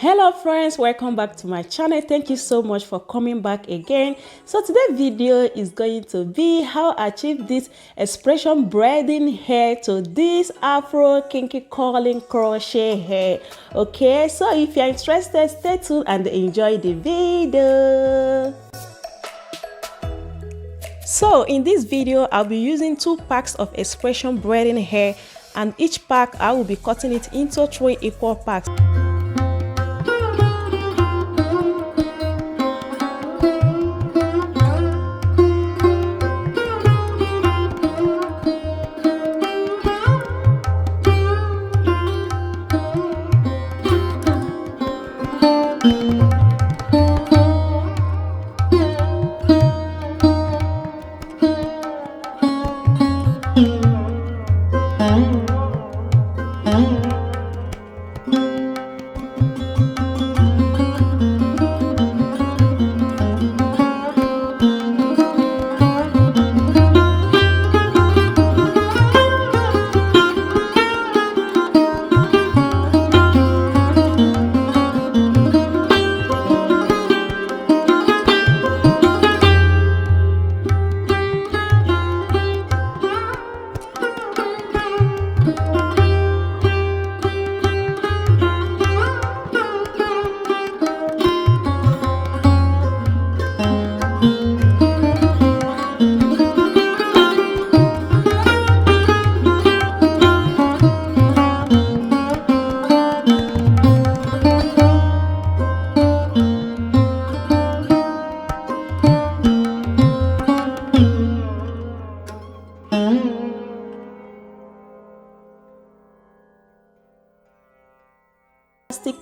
Hello friends, welcome back to my channel. Thank you so much for coming back again. So today's video is going to be how I achieve this expression braiding hair to this afro kinky curling crochet hair. Okay, so if you're interested, stay tuned and enjoy the video. So in this video, I'll be using 2 packs of expression braiding hair, and each pack I will be cutting it into 3 equal packs.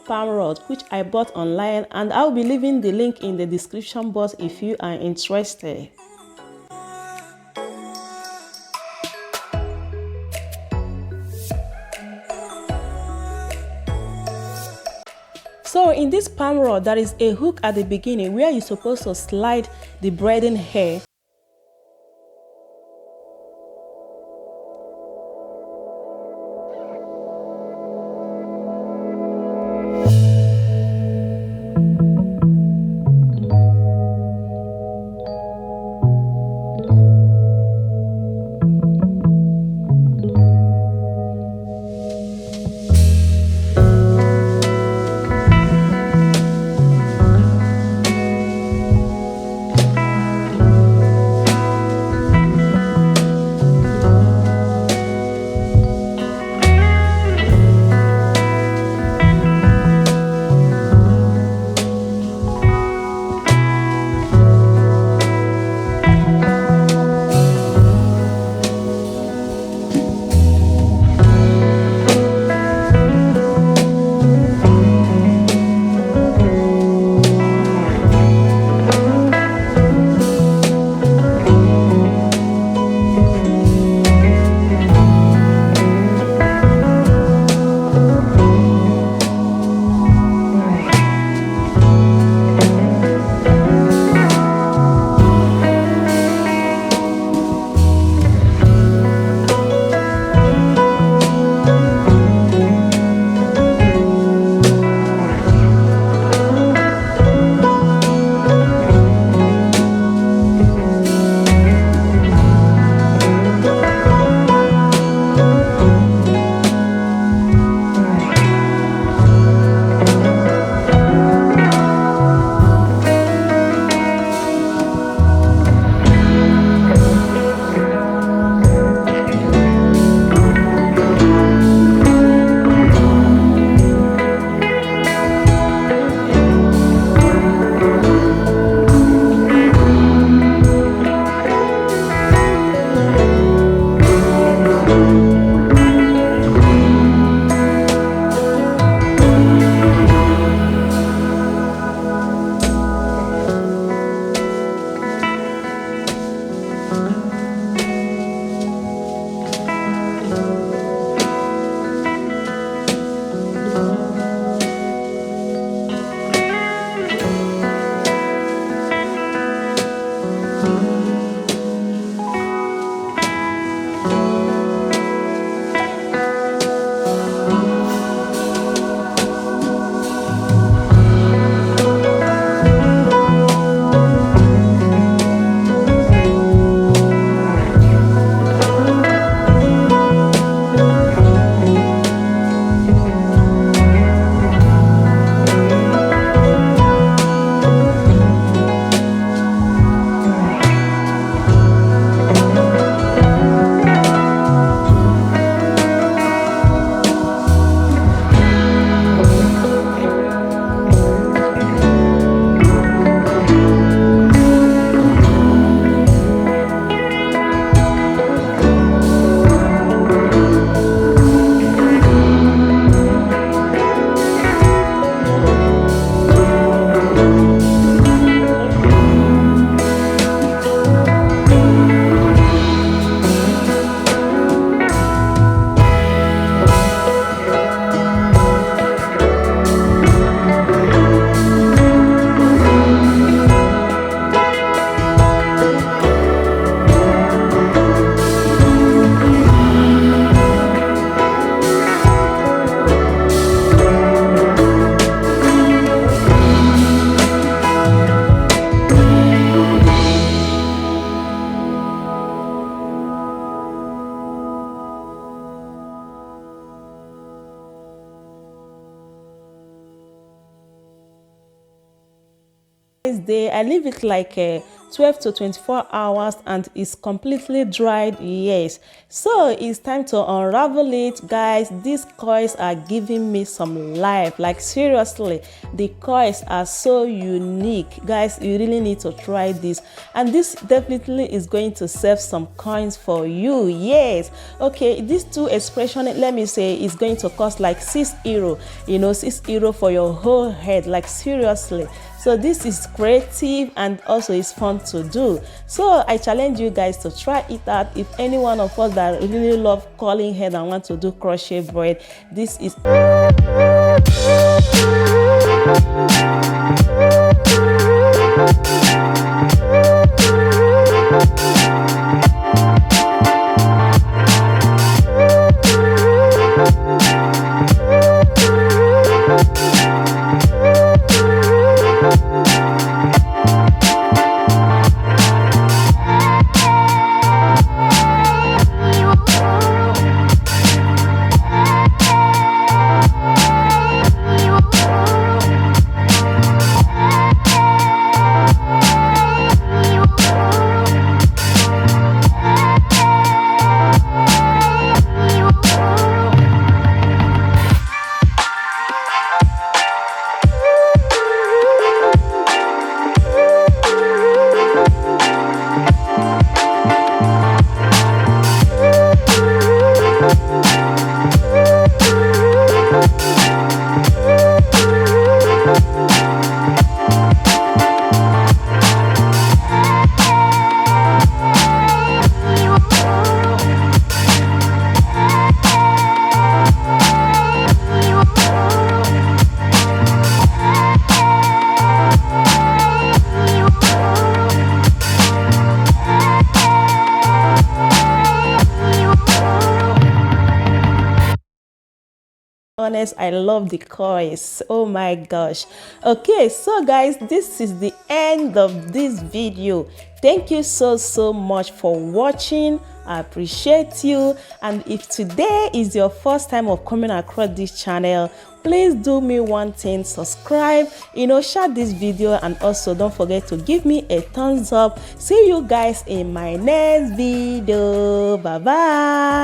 Palm rod which I bought online, and I'll be leaving the link in the description box if you are interested. So in this palm rod, there is a hook at the beginning where you're supposed to slide the braiding hair. day. I leave it like 12 to 24 hours and it's completely dried. Yes, so it's time to unravel it, guys. These coils are giving me some life, like seriously. The coils are so unique, guys. You really need to try this, and this definitely is going to save some coins for you. Yes, okay, these two expression, let me say, is going to cost like €6, you know, €6 for your whole head, like seriously. So this is creative and also it's fun to do. So I challenge you guys to try it out. If any one of us that really love curling hair and want to do crochet braid, this is honest. I love the coils. Oh my gosh. Okay, so guys, this is the end of this video. Thank you so much for watching. I appreciate you. And if today is your first time of coming across this channel, please do me one thing: subscribe, you know, share this video, and also don't forget to give me a thumbs up. See you guys in my next video. Bye bye.